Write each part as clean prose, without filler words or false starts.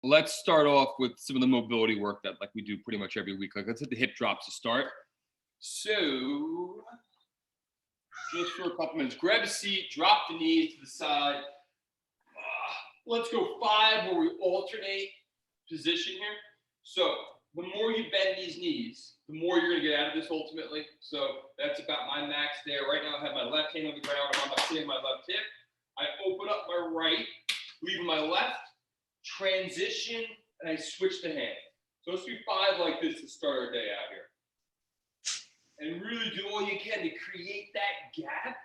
let's start off with some of the mobility work that like we do pretty much every week. Like let's hit the hip drops to start. So just for a couple minutes, grab a seat, drop the knees to the side. Let's go 5 where we alternate position here. So the more you bend these knees, the more you're gonna get out of this ultimately. So that's about my max there. Right now I have my left hand on the ground. I'm on my left hip. I open up my right, leaving my left, transition, and I switch the hand. So let's do 5 like this to start our day out here. And really do all you can to create that gap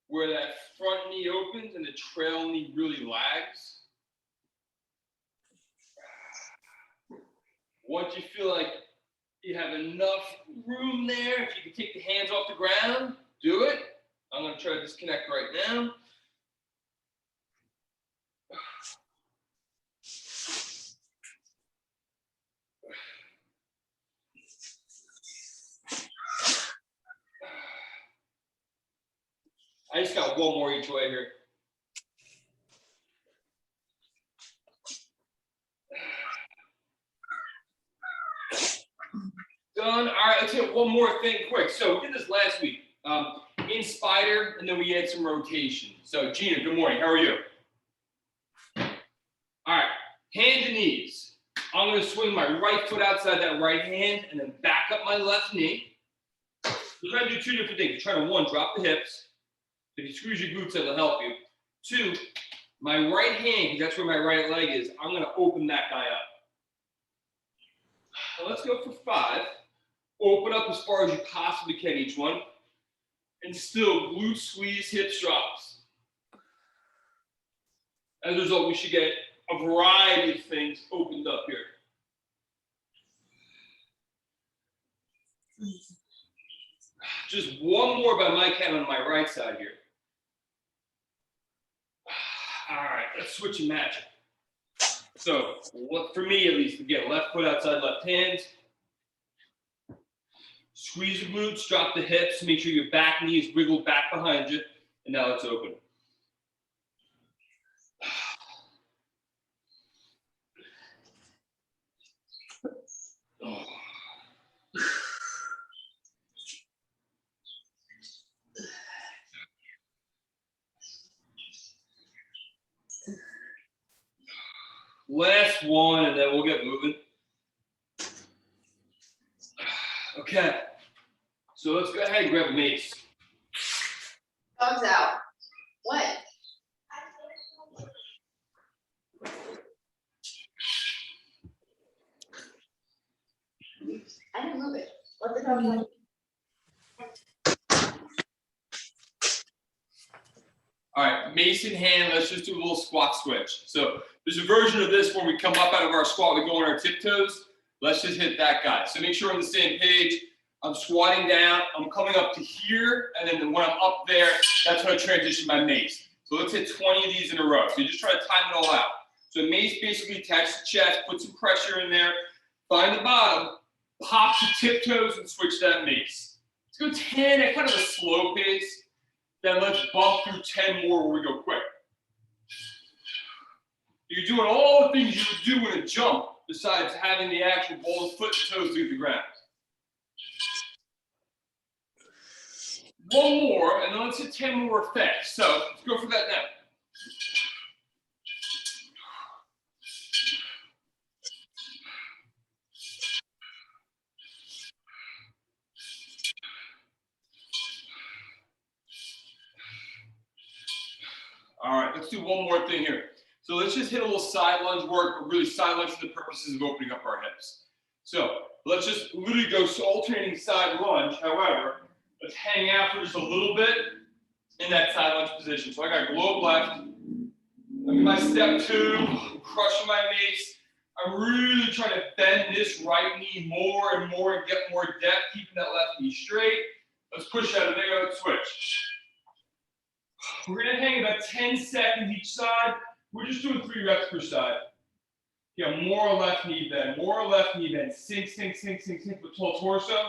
where that front knee opens and the trail knee really lags. Once you feel like you have enough room there, if you can take the hands off the ground, do it. I'm going to try to disconnect right now. I just got one more each way here. Done. All right, let's hit one more thing quick. So we did this last week in spider, and then we had some rotation. So Gina, good morning. How are you? All right, hands and knees. I'm going to swing my right foot outside that right hand and then back up my left knee. We're trying to do 2 different things. You're trying to, 1, drop the hips. If you squeeze your glutes, that'll help you. 2, my right hand, because that's where my right leg is, I'm going to open that guy up. Now let's go for 5. Open up as far as you possibly can each one. And still glute squeeze, hips drops. As a result, we should get a variety of things opened up here. Just one more by my count on my right side here. All right, let's switch and match it. So, for me at least, again, left foot outside left hand. Squeeze the glutes, drop the hips, make sure your back knee is wiggled back behind you, and now it's open. Last one, and then we'll get moving. Okay, so let's go ahead and grab a mace. Dogs out. What? I didn't move it. What the dog? All right, mace in hand, let's just do a little squat switch. So there's a version of this where we come up out of our squat, we go on our tiptoes. Let's just hit that guy. So make sure we're on the same page. I'm squatting down, I'm coming up to here, and then when I'm up there, that's when I transition my mace. So let's hit 20 of these in a row. So you just try to time it all out. So mace basically attach the chest, put some pressure in there, find the bottom, pop the tiptoes, and switch that mace. Let's go 10 at kind of a slow pace. Then let's bump through 10 more where we go quick. You're doing all the things you would do in a jump besides having the actual ball of foot and toes leave the ground. One more, and then let's hit 10 more effects. So let's go for that now. All right, let's do one more thing here. So let's just hit a little side lunge work, but really side lunge for the purposes of opening up our hips. So let's just literally go alternating side lunge. However, let's hang out for just a little bit in that side lunge position. So I got globe left. I'm in my step 2, I'm crushing my mace. I'm really trying to bend this right knee more and more and get more depth, keeping that left knee straight. Let's push out a big out switch. We're going to hang about 10 seconds each side. We're just doing 3 reps per side. Yeah, more left knee bend, more left knee bend. Sink, sink, sink, sink, sink with tall torso.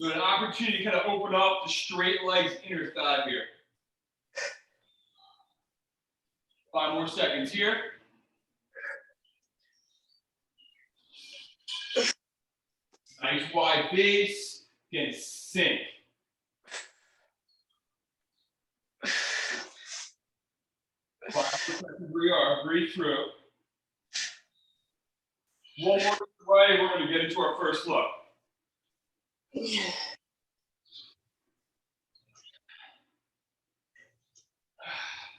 So an opportunity to kind of open up the straight legs inner thigh here. 5 more seconds here. Nice wide base. Again, sink. 5 seconds where you are. Breathe through. One more way, we're going to get into our first look.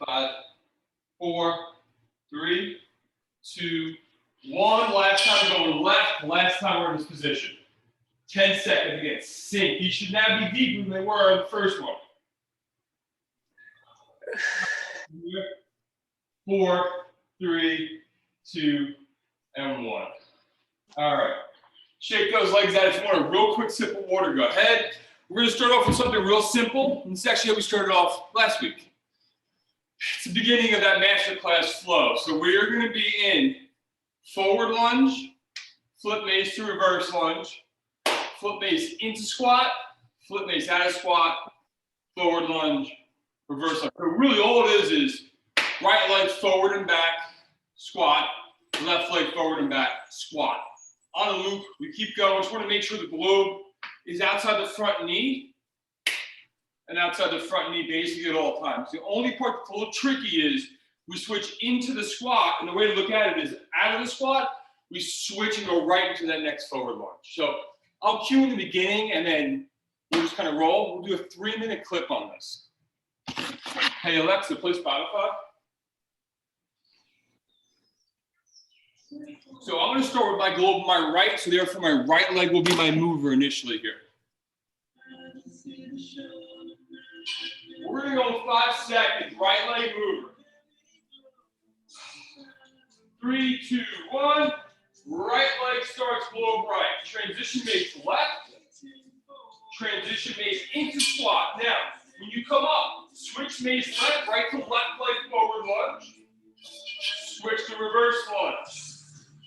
5, 4, 3, 2, 1. Last time we're going left. Last time we're in this position. 10 seconds again. Sink. You should now be deeper than they were in the first one. 4, 3, 2, and 1. All right. Shake those legs out. If you want a real quick sip of water, go ahead. We're going to start off with something real simple. And this is actually how we started off last week. It's the beginning of that masterclass flow. So we're going to be in forward lunge, flip mace to reverse lunge, flip mace into squat, flip mace out of squat, forward lunge, reverse lunge. So really all it is right leg forward and back, squat, left leg forward and back, squat. On a loop, we keep going. Just want to make sure the globe is outside the front knee and outside the front knee basically at all times. The only part that's a little tricky is we switch into the squat, and the way to look at it is out of the squat, we switch and go right into that next forward lunge. So I'll cue in the beginning, and then we'll just kind of roll. We'll do a 3-minute clip on this. Hey, Alexa, play Spotify. So I'm going to start with my globe on my right, so therefore my right leg will be my mover initially here. We're going to go 5 seconds, right leg mover. 3, 2, 1. Right leg starts globe right. Transition mace left. Transition mace into squat. Now, when you come up, switch mace left, right to left leg forward lunge. Switch to reverse lunge.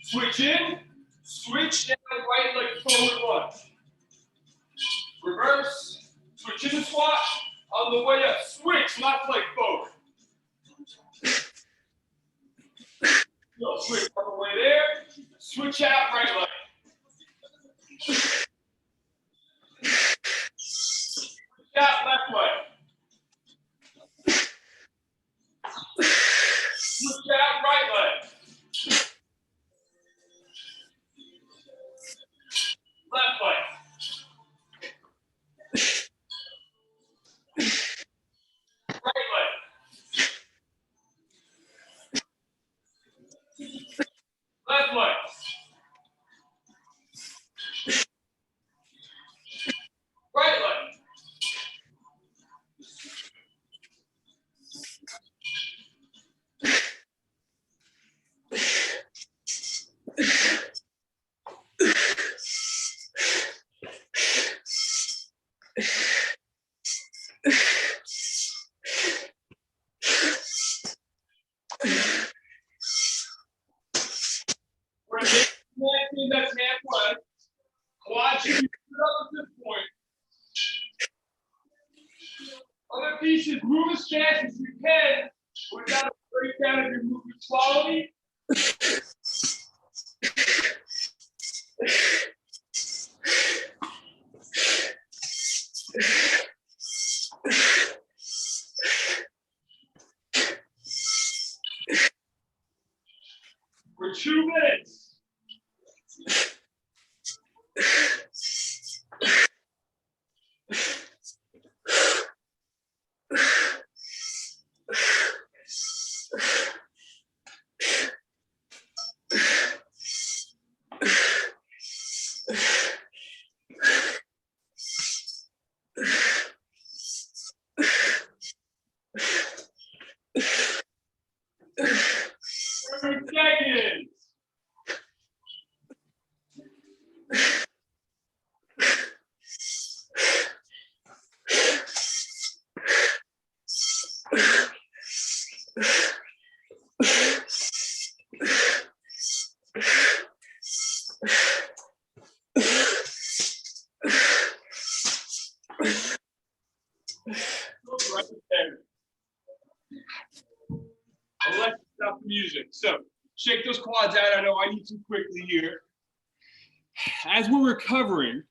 Switch in, switch down, right leg forward lunge. Reverse, switch into squat, on the way up, switch left leg forward. So switch on the way there, switch out right leg. Switch out left leg. Switch out right leg. Left leg. Right leg. Left leg. Right leg. We're going to make that's halfway. Quad should be stood up at this point. Other pieces, move as fast as you can without a breakdown of your movement quality. For 2 minutes. Seconds. Right there. Let's stop the music. So shake those quads out. I know I need to quickly here. As we're recovering,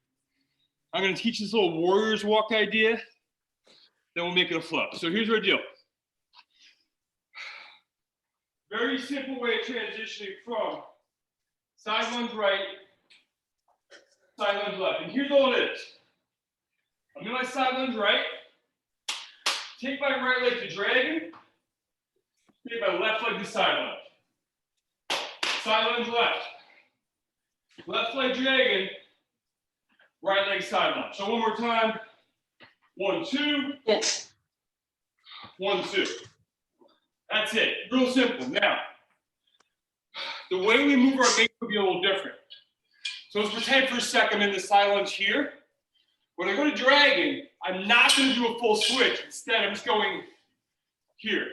I'm going to teach this little warrior's walk idea. Then we'll make it a flow. So here's our deal. Very simple way of transitioning from side lunge right, side lunge left. And here's all it is. I'm in my side lunge right. Take my right leg to dragon. Take my left leg to side lunge. Side lunge left. Left leg dragon. Right leg side lunge. So one more time. 1, 2. Yes. 1, 2. That's it. Real simple. Now, the way we move our Mace will be a little different. So let's pretend for a second I'm in the side lunge here. When I go to dragon, I'm not going to do a full switch. Instead, I'm just going here.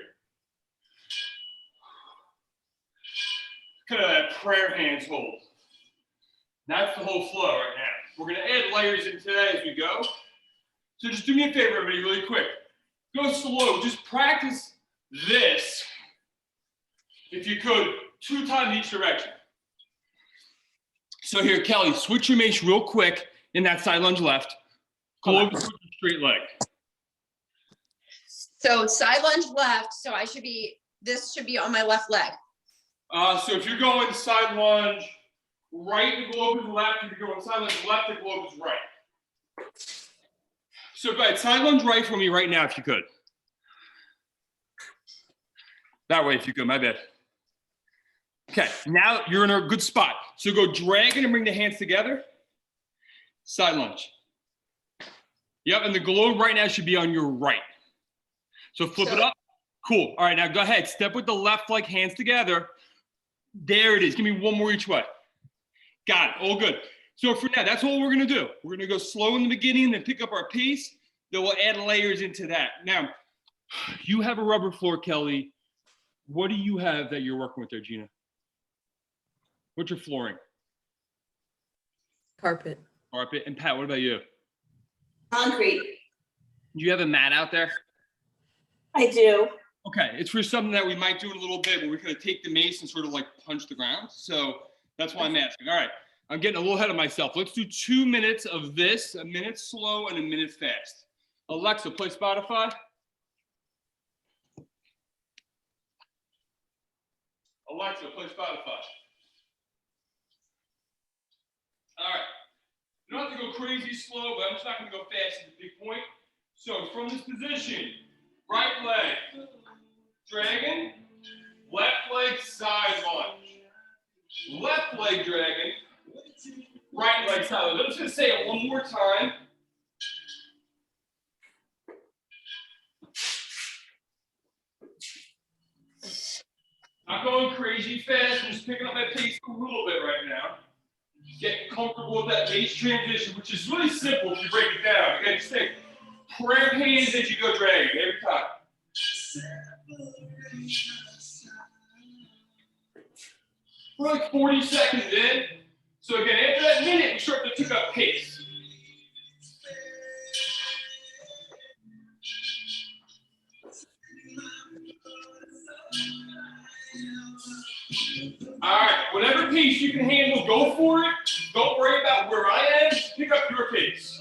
Kind of that prayer hands hold. That's the whole flow right now. We're going to add layers into that as we go. So just do me a favor, everybody, really quick. Go slow. Just practice this, if you could, 2 times each direction. So here, Kelly, switch your Mace real quick in that side lunge left. Go over to straight leg. So side lunge left, so this should be on my left leg. So if you're going side lunge right, the globe is left. If you're going side lunge left, the globe is right. So go ahead, side lunge right for me right now, if you could. That way, if you could, my bad. Okay, now you're in a good spot. So go dragon and bring the hands together. Side lunge. Yep, and the globe right now should be on your right. So flip it up. Cool. All right, now go ahead. Step with the left leg, hands together. There it is. Give me one more each way. Got it. All good. So for now, that's all we're going to do. We're going to go slow in the beginning, then pick up our pace. Then we'll add layers into that. Now, you have a rubber floor, Kelly. What do you have that you're working with there, Gina? What's your flooring? Carpet. Carpet. And Pat, what about you? Concrete. Do you have a mat out there? I do. Okay, it's for something that we might do in a little bit, but we're going to take the Mace and sort of like punch the ground. So that's why I'm asking. All right, I'm getting a little ahead of myself. Let's do 2 minutes of this, a minute slow and a minute fast. Alexa, play Spotify. Alexa, play Spotify. All right. You don't have to go crazy slow, but I'm just not going to go fast at the big point. So from this position, right leg, dragon, left leg, side lunge. Left leg, dragon, right leg, side lunge. I'm just going to say it one more time. Not going crazy fast, I'm just picking up my pace a little bit right now. Getting comfortable with that Mace transition, which is really simple if you break it down. Again, just take prayer hands as you go dragging every time. We're like 40 seconds in. So again, after that minute, we start to pick up pace. All right, whatever pace you can handle, go for it. Don't worry about where I am, just pick up your pace.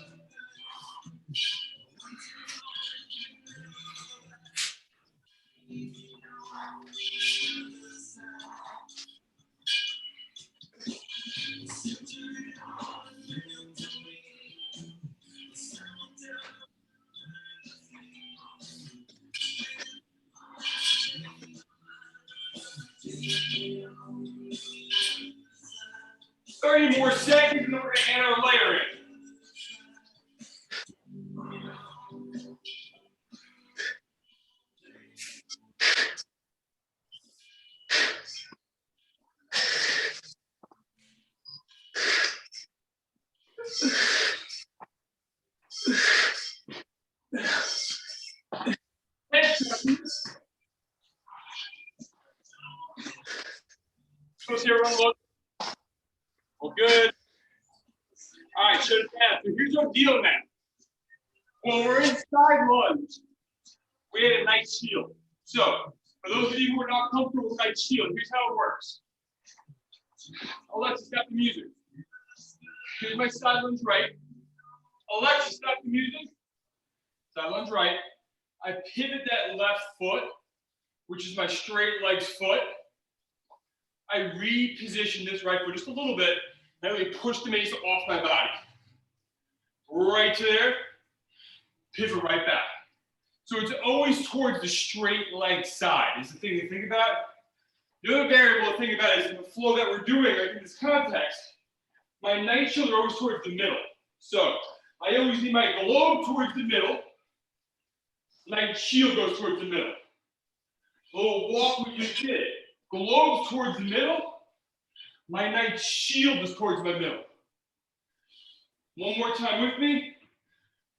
Thirty more seconds, and then we're going to add our layer in. Let's see everyone look. Well, good. All right, shut it down. So here's our deal now. When we're in side lunge, we had a nice shield. So For those of you who are not comfortable with night shield, here's how it works. Alexa, stop the music. Here's my side lunge right. Alexa, stop the music. Side lunge right. I pivot that left foot, which is my straight legs foot. I reposition this right foot just a little bit. And I really push the mace off my body. Right to there. Pivot right back. So it's always towards the straight leg side is the thing to think about. The other variable to think about is in the flow that we're doing, like in this context, my night shields are always towards the middle. So I always need my globe towards the middle. Night shield goes towards the middle. A little walk we just did. Globe towards the middle. My night shield is towards my middle. One more time with me.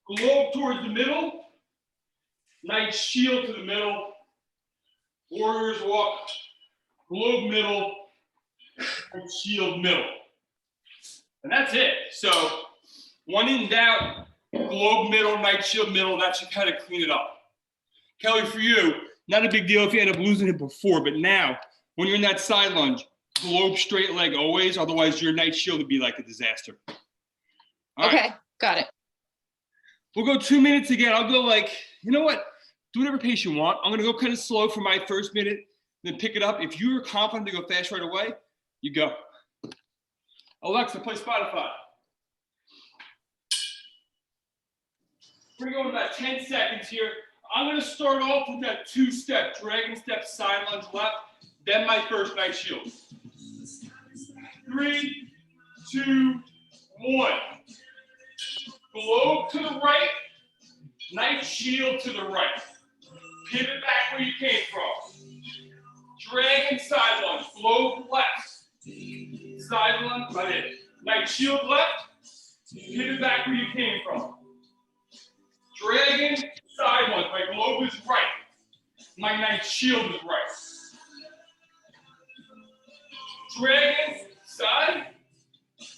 Globe towards the middle. Night shield to the middle. Warriors walk. Globe middle. And shield middle. And that's it. So when in doubt, globe middle, night shield middle, that should kind of clean it up. Kelly, for you, not a big deal if you end up losing it before, but now, when you're in that side lunge, globe straight leg always, otherwise your night shield would be like a disaster. All Okay, right. got it. We'll go 2 minutes again. I'll go like, you know what? Do whatever pace you want. I'm going to go kind of slow for my first minute, then pick it up. If you're confident to go fast right away, you go. Alexa, play Spotify. We're going about 10 seconds here. I'm going to start off with that two-step, dragon step, side lunge left, then my first night shield. 3, 2, 1. Globe to the right, night shield to the right. Pivot back where you came from. Dragon side lunge, globe left. Side lunge, right in. Night shield left, pivot back where you came from. Dragon side lunge, my globe is right. My night shield is right. Dragon side,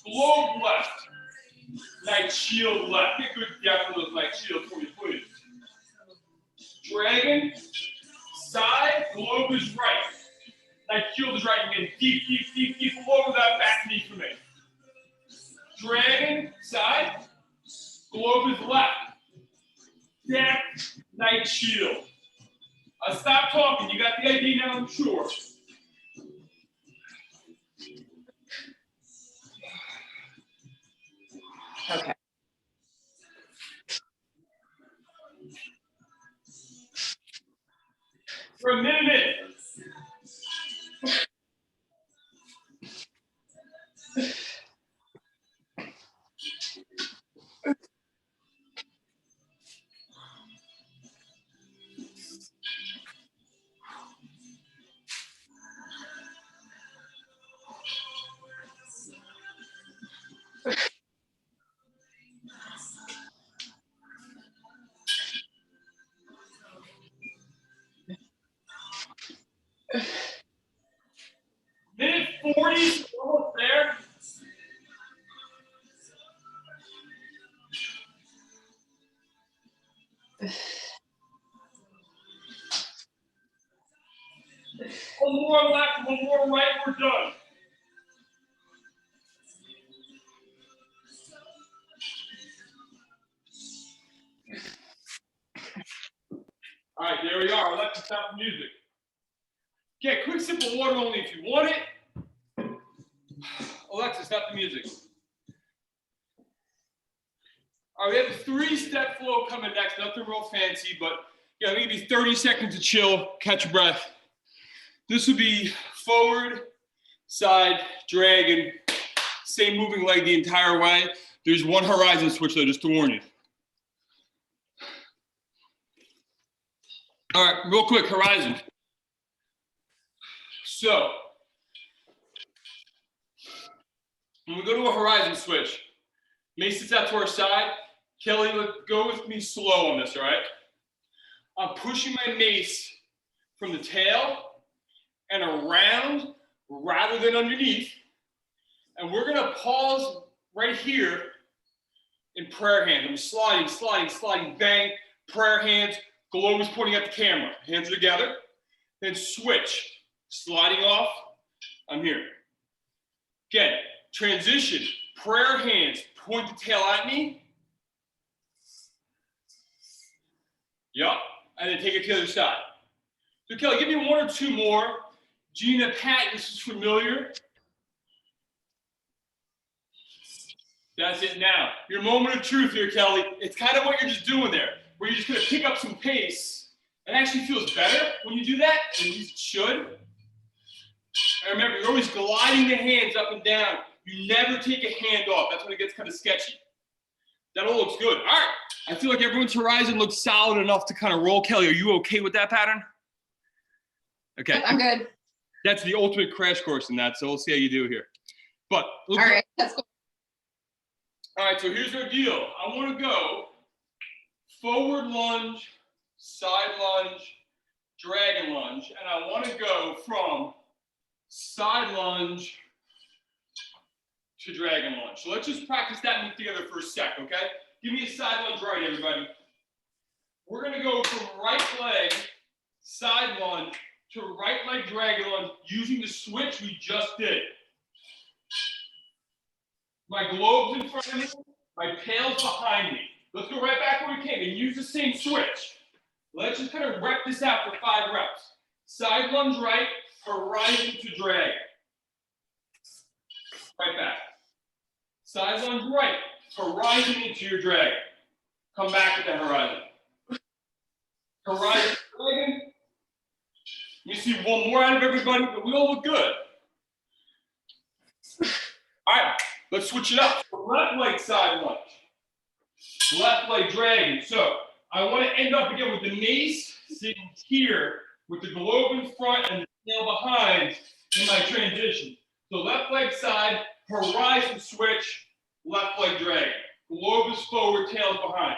globe left. Night shield left. Get good depth of those night shields for you, please. Dragon side, globe is right. Night shield is right. Again, deep, deep, deep, deep below that back knee for me. Dragon side, globe is left. Step, night shield. Stop talking. You got the idea now, I'm sure. Okay. For a minute. Minute 40, almost there. One more left, one more right, we're done. All right, there we are. Let's stop the music. Okay, quick sip of water only if you want it. Alexa, stop the music. All right, we have a 3-step flow coming next. Nothing real fancy, but yeah, maybe 30 seconds to chill, catch your breath. This would be forward, side, dragon, same moving leg the entire way. There's one horizon switch though, just to warn you. All right, real quick, horizon. So, when we go to a horizon switch, Mace sits out to our side. Kelly, go with me slow on this, all right? I'm pushing my mace from the tail and around rather than underneath. And we're gonna pause right here in prayer hands. I'm sliding, sliding, sliding, bang, prayer hands. Globe is pointing at the camera. Hands are together. then switch. Sliding off, I'm here. Again, transition, prayer hands, point the tail at me. Yep, and then take it to the other side. So Kelly, give me one or two more. Gina, Pat, this is familiar. That's it now. Your moment of truth here, Kelly. It's kind of what you're just doing there, where you're just gonna pick up some pace. It actually feels better when you do that, at least it should. And remember, you're always gliding the hands up and down. You never take a hand off. That's when it gets kind of sketchy. That all looks good. All right. I feel like everyone's horizon looks solid enough to kind of roll. Kelly, are you okay with that pattern? Okay. I'm good. That's the ultimate crash course in that, so we'll see how you do here. But All right, that's cool. All right, so here's our deal. I want to go forward lunge, side lunge, dragon lunge, and I want to go from side lunge to dragon lunge. So let's just practice that move together for a sec, okay? Give me a side lunge right, everybody. We're going to go from right leg, side lunge, to right leg dragon lunge using the switch we just did. My globe's in front of me, my tail's behind me. Let's go right back where we came and use the same switch. Let's just kind of rep this out for 5 reps. Side lunge right, horizon to drag. Right back. Side lunge right, horizon into your drag. Come back at that horizon. Horizon, dragon. Let me see one more out of everybody, but we all look good. All right, let's switch it up. Left leg side lunge. Left leg dragon. So I want to end up again with the mace sitting here with the globe in front and the tail behind in my transition. So left leg side, horizon switch, left leg dragon. Globe is forward, tail is behind.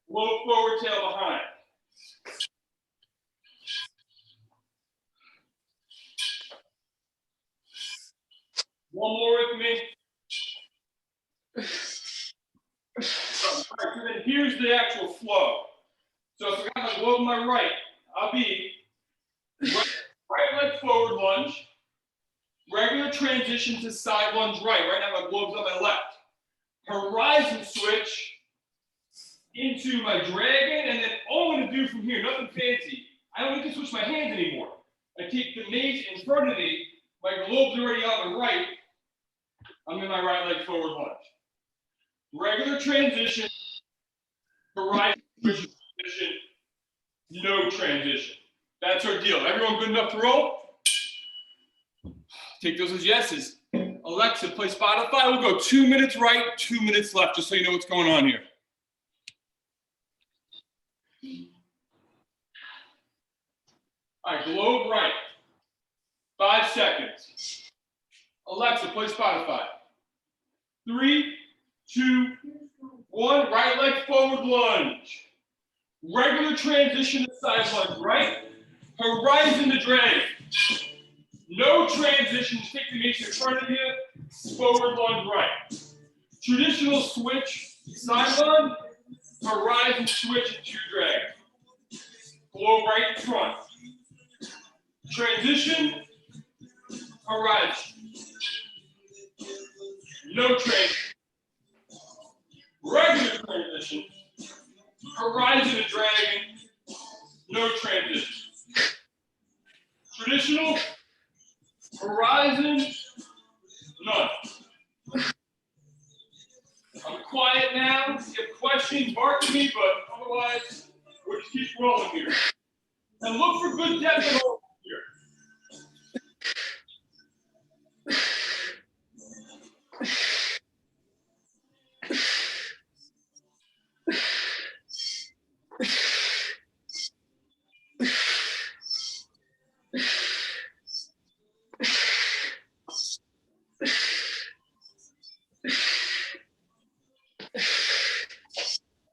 Globe forward, tail behind. One more with me. All right, so then here's the actual flow. So if I got my globe on my right, I'll be right leg forward lunge, regular transition to side lunge right. Right now my globe's on my left. Horizon switch into my dragon, and then all I'm going to do from here, nothing fancy. I don't need to switch my hands anymore. I take the mace in front of me, my globe's already on the right. I'm in my right leg forward lunge. Regular transition, horizon switch transition, no transition. That's our deal. Everyone good enough to roll? Take those as yeses. Alexa, play Spotify. We'll go 2 minutes right, 2 minutes left, just so you know what's going on here. All right, globe right. 5 seconds. Alexa, play Spotify. 3, 2, 1. Right leg forward lunge. Regular transition to side lunge, right? Horizon to drag. No transition. Just take the mace in front of you. Forward lunge right. Traditional switch, side lunge. Horizon switch into drag. Globe right in front. Transition. Horizon. No transition. Regular transition. Horizon to dragon. No transition. Traditional. Horizon. None. I'm quiet now. If you have questions, bark at me, but otherwise, we'll just keep rolling here. And look for good depth and hold here.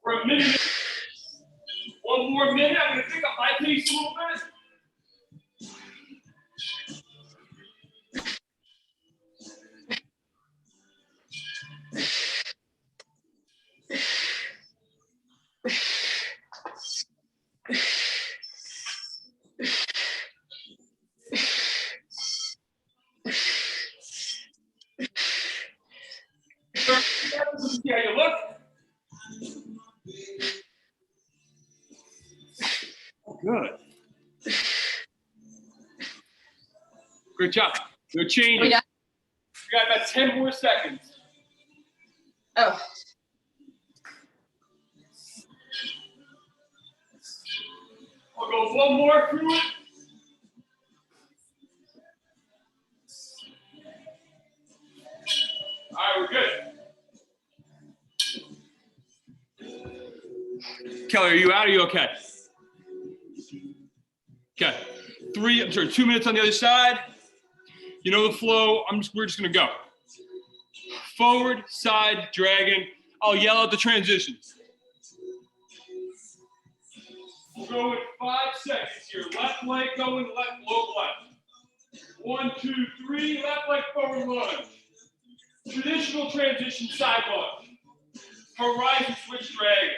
For a minute, one more minute. I'm going to pick up my pace a little bit. See how you look. Good. Great job. No changes. We got about 10 more seconds. Oh. I'll go one more through it. All right, we're good. Kelly, are you out? Are you okay? Okay. 2 minutes on the other side. You know the flow. We're just gonna go. Forward, side, dragon. I'll yell out the transitions. We'll go in 5 seconds here. Left leg going, left, low left. 1, 2, 3, left leg forward lunge. Traditional transition side lunge. Horizon switch dragon.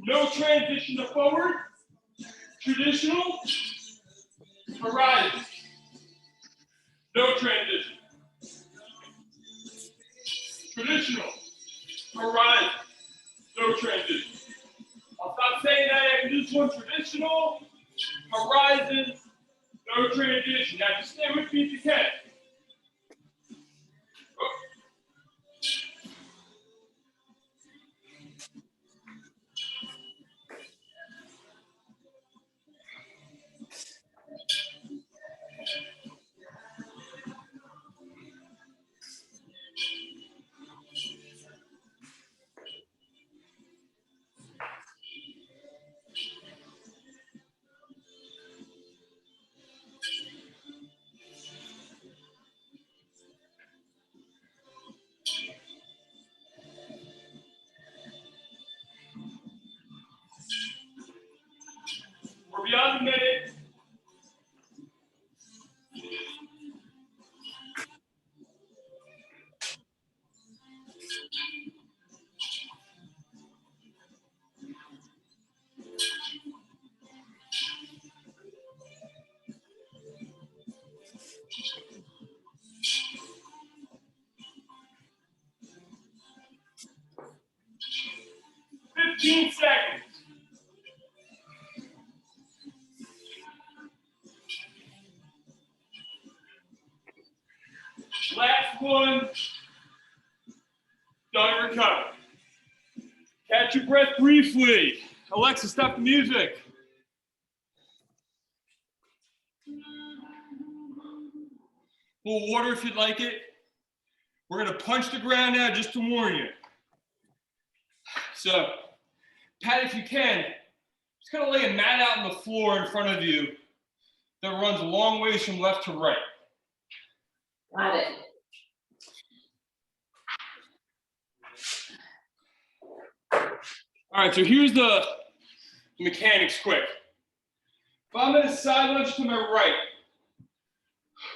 No transition to forward. Traditional. Horizon. No transition. Traditional. Horizon. No transition. I'll stop saying that after this one. Traditional. Horizon. No transition. Now just stay with me if you can. We're beyond a minute. Seconds. Last one. Done, recover. Catch your breath briefly. Alexa, stop the music. A little water if you'd like it. We're gonna punch the ground now just to warn you. So, Pat, if you can, just kind of lay a mat out on the floor in front of you that runs a long ways from left to right. Got it. All right, so here's the mechanics quick. If I'm in a side lunge to my right,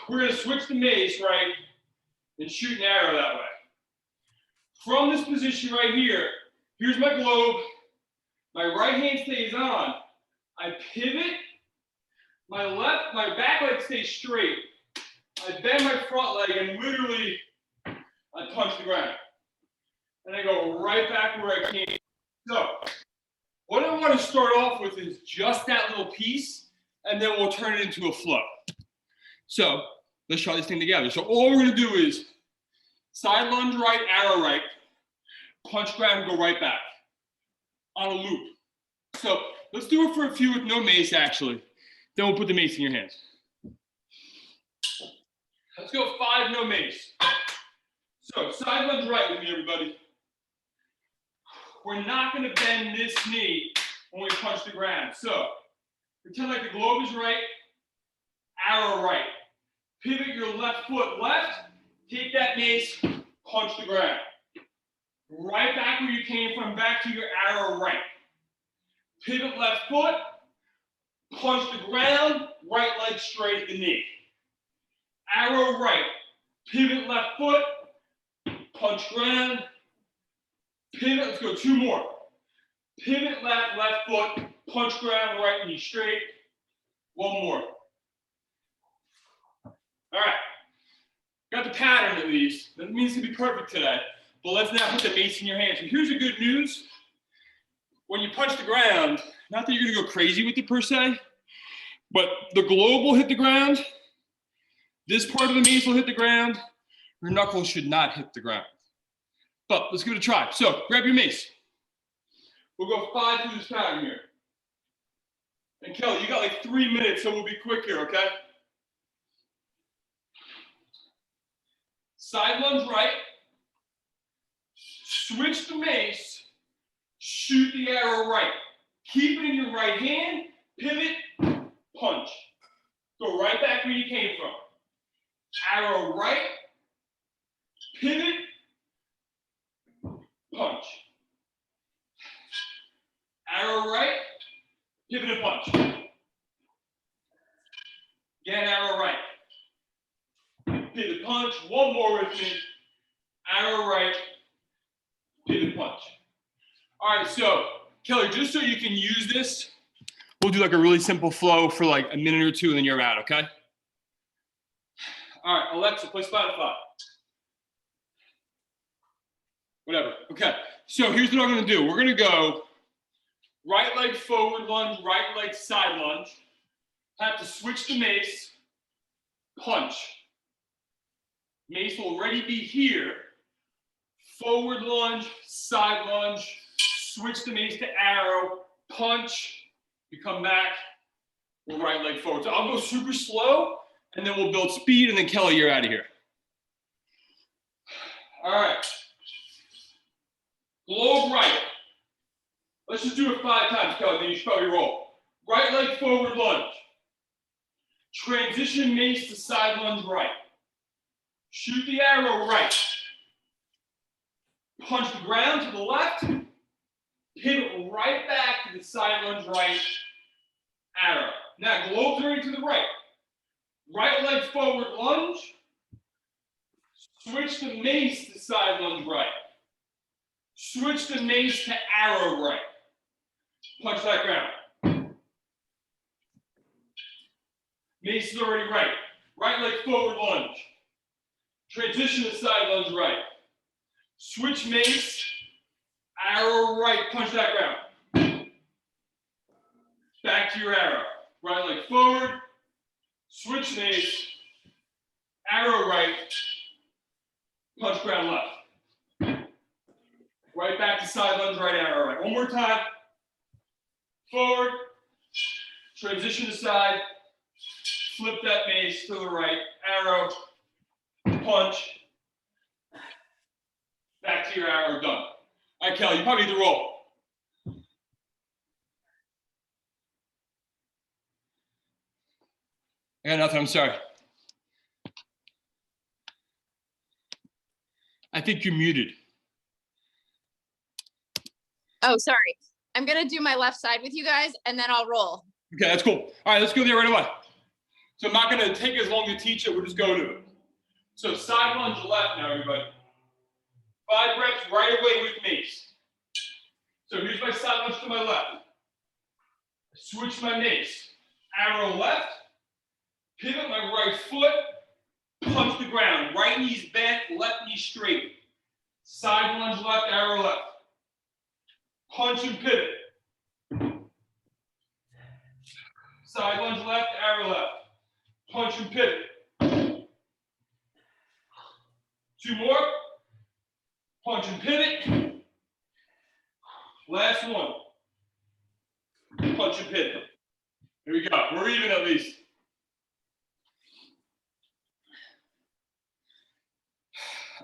we're gonna switch the mace, right, and shoot an arrow that way. From this position right here, here's my globe. My right hand stays on. I pivot. My back leg stays straight. I bend my front leg and literally I punch the ground. And I go right back where I came. So what I want to start off with is just that little piece, and then we'll turn it into a flow. So let's try this thing together. So all we're gonna do is side lunge right, arrow right, punch ground, and go right back on a loop. So let's do it for a few with no mace, actually. Then we'll put the mace in your hands. Let's go 5, no mace. So side lunge right with me, everybody. We're not going to bend this knee when we punch the ground. So pretend like the globe is right, arrow right. Pivot your left foot left, take that mace, punch the ground. Right back where you came from, back to your arrow right. Pivot left foot, punch the ground, right leg straight at the knee. Arrow right, pivot left foot, punch ground, pivot, let's go 2 more. Pivot left, left foot, punch ground, right knee straight. One more. All right. Got the pattern at least. Doesn't mean it's gonna be perfect today, but let's now put the mace in your hands. And here's the good news. When you punch the ground, not that you're gonna go crazy with it per se, but the globe will hit the ground. This part of the mace will hit the ground. Your knuckles should not hit the ground. But let's give it a try. So grab your mace. We'll go 5 through this pattern here. And Kelly, you got like 3 minutes, so we'll be quick here, okay? Side lunge right. Switch the mace. Shoot the arrow right. Keep it in your right hand. Pivot. Punch. Go right back where you came from. Arrow right. Pivot. Punch. Arrow right. Pivot and punch. Again, arrow right. Pivot punch. One more with me. Arrow right. Pivot punch. All right, so Kelly, just so you can use this, we'll do like a really simple flow for like a minute or two and then you're out, okay? All right, Alexa, play Spotify. Whatever, okay. So here's what I'm gonna do. We're gonna go right leg forward lunge, right leg side lunge. Have to switch the mace, punch. Mace will already be here. Forward lunge, side lunge, switch the mace to arrow, punch, you come back, we'll right leg forward. So I'll go super slow, and then we'll build speed, and then Kelly, you're out of here. All right. Globe right. Let's just do it 5 times, Kelly, then you should probably roll. Right leg forward lunge. Transition mace to side lunge right. Shoot the arrow right. Punch the ground to the left. Pivot right back to the side lunge right. Arrow. Now globe turning to the right. Right leg forward lunge. Switch the mace to side lunge right. Switch the mace to arrow right. Punch that ground. Mace is already right. Right leg forward lunge. Transition to side lunge right. Switch mace, arrow right, punch that ground. Back to your arrow. Right leg forward, switch mace, arrow right, punch ground left. Right back to side lunge right, arrow right. One more time. Forward, transition to side, flip that mace to the right, arrow, punch, back to your arrow, done. All right, Kelly, you probably need to roll. I got nothing, I'm sorry. I think you're muted. Oh, sorry. I'm gonna do my left side with you guys and then I'll roll. Okay, that's cool. All right, let's go there right away. So I'm not gonna take as long to teach it, we'll just go to it. So side lunge left now, everybody. 5 reps right away with mace. So here's my side lunge to my left. Switch my mace. Arrow left. Pivot my right foot. Punch the ground. Right knee's bent, left knee straight. Side lunge left, arrow left. Punch and pivot. Side lunge left, arrow left. Punch and pivot. 2 more. Punch and pivot. Last one. Punch and pivot. Here we go. We're even at least.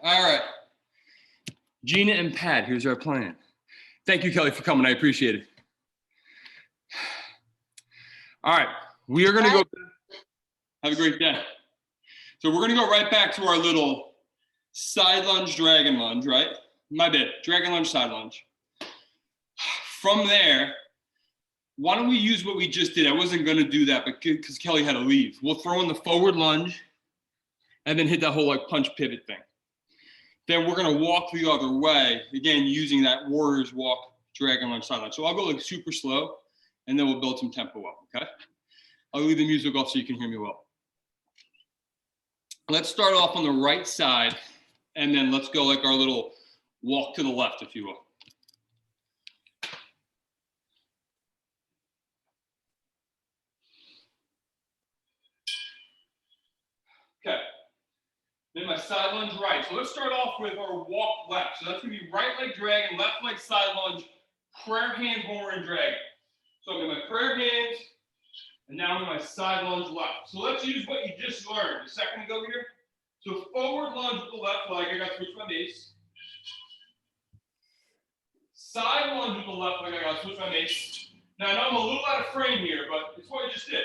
All right. Gina and Pat, here's our plan. Thank you, Kelly, for coming. I appreciate it. All right. We are going to go. Have a great day. So we're going to go right back to our little side lunge, dragon lunge, right? My bad. Dragon lunge, side lunge. From there, why don't we use what we just did? I wasn't going to do that, but because Kelly had to leave. We'll throw in the forward lunge and then hit that whole like punch pivot thing. Then we're going to walk the other way, again, using that warrior's walk, dragon lunge, side lunge. So I'll go like super slow. and then we'll build some tempo up, okay? I'll leave the music off so you can hear me well. Let's start off on the right side, and then let's go like our little walk to the left, if you will. Okay, then my side lunge right. So let's start off with our walk left. So that's gonna be right leg dragon, left leg side lunge, prayer hands when we're in dragon. So I'm in my prayer hands, and now I'm in my side lunge left. So let's use what you just learned a second ago here. So forward lunge with the left leg, I got to switch my mace. Side lunge with the left leg, I got to switch my mace. Now I know I'm a little out of frame here, but it's what I just did.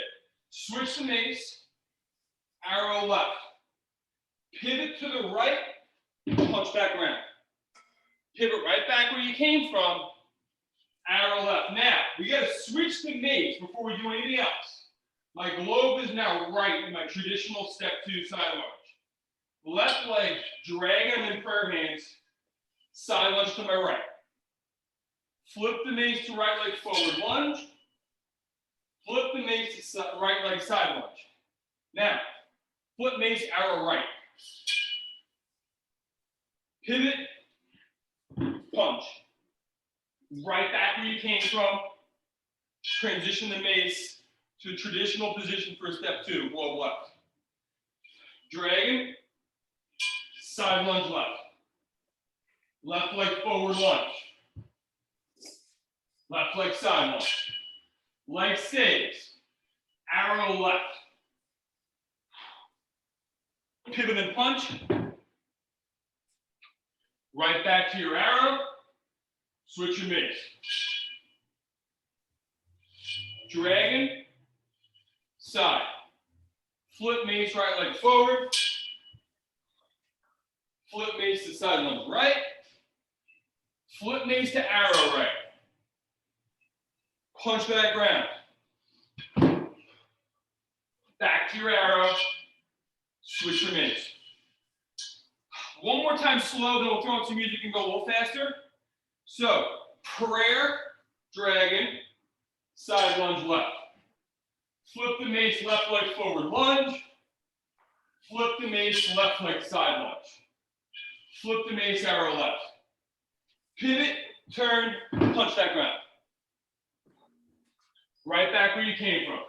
Switch the mace, arrow left. Pivot to the right, punch back around. Pivot right back where you came from, arrow left. Now, we got to switch the mace before we do anything else. My globe is now right in my traditional step 2 side lunge. Left leg, drag them in prayer hands, side lunge to my right. Flip the mace to right leg forward lunge. Flip the mace to right leg side lunge. Now, flip mace, arrow right. Pivot, punch. Right back where you came from. Transition the mace to a traditional position for step 2, globe left. Dragon, side lunge left. Left leg forward lunge. Left leg side lunge. Leg stays. Arrow left. Pivot and punch. Right back to your arrow. Switch your mace. Dragon. Side. Flip mace, right leg forward. Flip mace to side lunge right. Flip mace to arrow right. Punch that ground. Back to your arrow. Switch your mace. One more time slow, then we'll throw in some music and go a little faster. So, prayer, dragon, side lunge left. Flip the mace, left leg forward lunge. Flip the mace, left leg side lunge. Flip the mace, arrow left. Pivot, turn, punch that ground. Right back where you came from.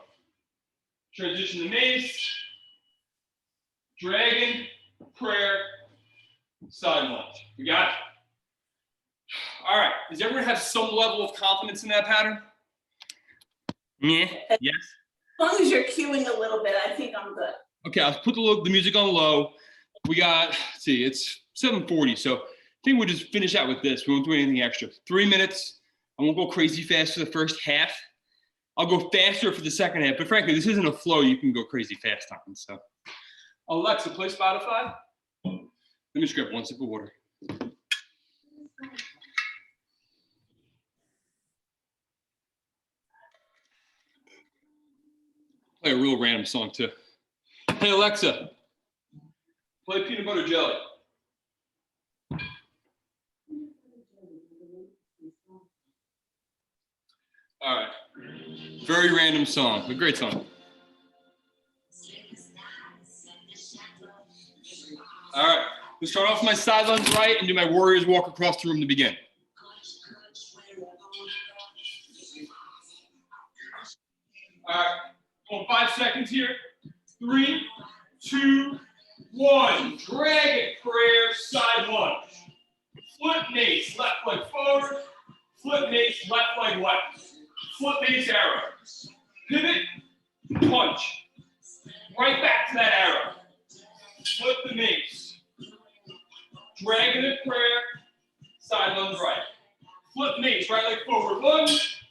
Transition the mace, dragon, prayer, side lunge. You got it? All right. Does everyone have some level of confidence in that pattern? Yeah. Yes. As long as you're cueing a little bit, I think I'm good. Okay, I'll put the music on low. We got, let's see, it's 7:40, so I think we'll just finish out with this. We won't do anything extra. 3 minutes. I won't go crazy fast for the first half. I'll go faster for the second half, but frankly, this isn't a flow you can go crazy fast on. So, Alexa, play Spotify. Let me just grab one sip of water. Play a real random song too. Hey Alexa, play Peanut Butter Jelly. All right, very random song, but great song. All right, we'll start off with my side lunge right and do my warrior's walk across the room to begin. All right, going 5 seconds here. 3, 2, 1. Dragon prayer, side lunge. Flip mace, left leg forward. Flip mace, left leg left. Flip mace, arrow. Pivot, punch. Right back to that arrow. Flip the mace. Dragon and prayer, side lunge right. Flip mace, right leg forward lunge.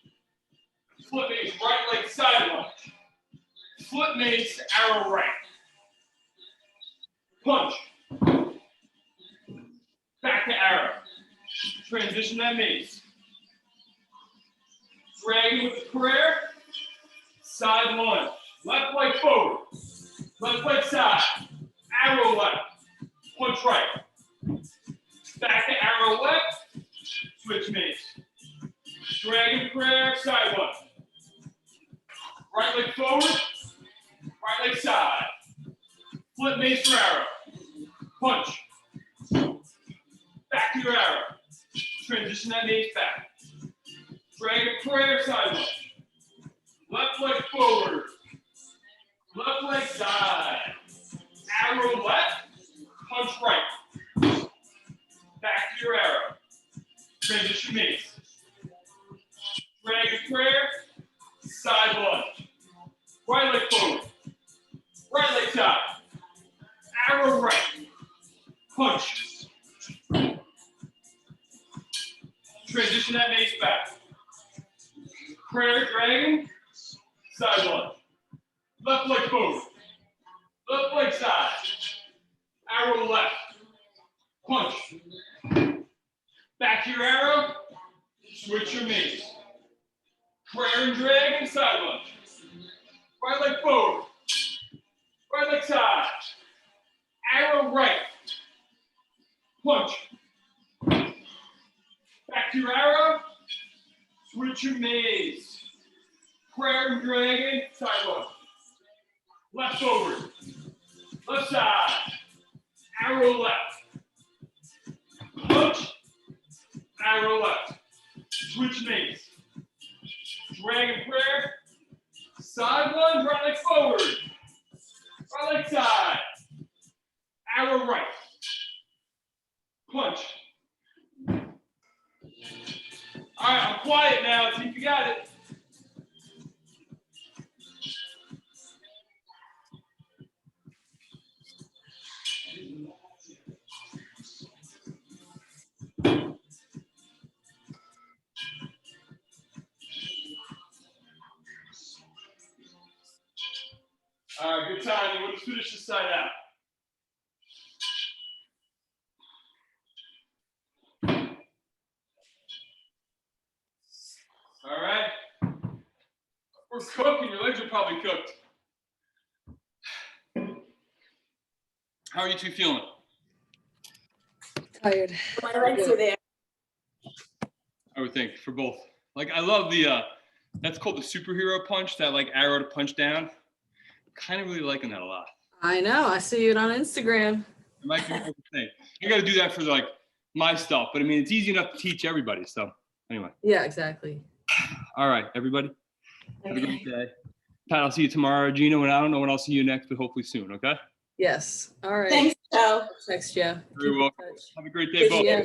Flip mace, right leg side lunge. Flip mace, arrow right. Punch. Back to arrow. Transition that mace. Dragon with the prayer. Side lunge. Left leg forward. Left leg side. Arrow left. Punch right. Back to arrow left. Switch mace. Dragon prayer. Side lunge. Right leg forward, right leg side. Flip mace for arrow. Punch. Back to your arrow. Transition that mace back. Dragon prayer, side lunge. Left leg forward. Left leg side. Arrow left. Punch right. Back to your arrow. Transition mace. Dragon prayer. Side lunge. Right leg forward. Right leg side. Arrow right. Punch. Transition that mace back. Prayer dragon. Side lunge. Left leg forward. Left leg side. Arrow left. Punch. Back to your arrow. Switch your mace. Prayer and dragon. Side lunge. Right leg forward. Right leg side. Arrow right. Punch. Back to your arrow. Switch your mace. Prayer and dragon. Side lunge. Left forward. Left side. Arrow left. Punch. Arrow left. Switch mace. Dragon prayer. Side lunge. Right leg forward. Right leg side. Arrow right. Punch. All right, I'm quiet now. See if you got it. All right, good timing. We'll just finish this side out. All right. We're cooking. Your legs are probably cooked. How are you two feeling? Tired. My legs are there. I would think for both. Like I love the that's called the superhero punch, that like arrow to punch down. Kind of really liking that a lot. I know. I see it on Instagram. It might be the thing. I got to do that for like my stuff, but I mean it's easy enough to teach everybody. So anyway. Yeah, exactly. All right, everybody. Have a Okay. great day. Pat, I'll see you tomorrow, Gina. And I don't know when I'll see you next, but hopefully soon. Okay. Yes. All right. Thanks, Joe. Text you. Very Keep in welcome. touch. Have a great day, Good, both. yeah.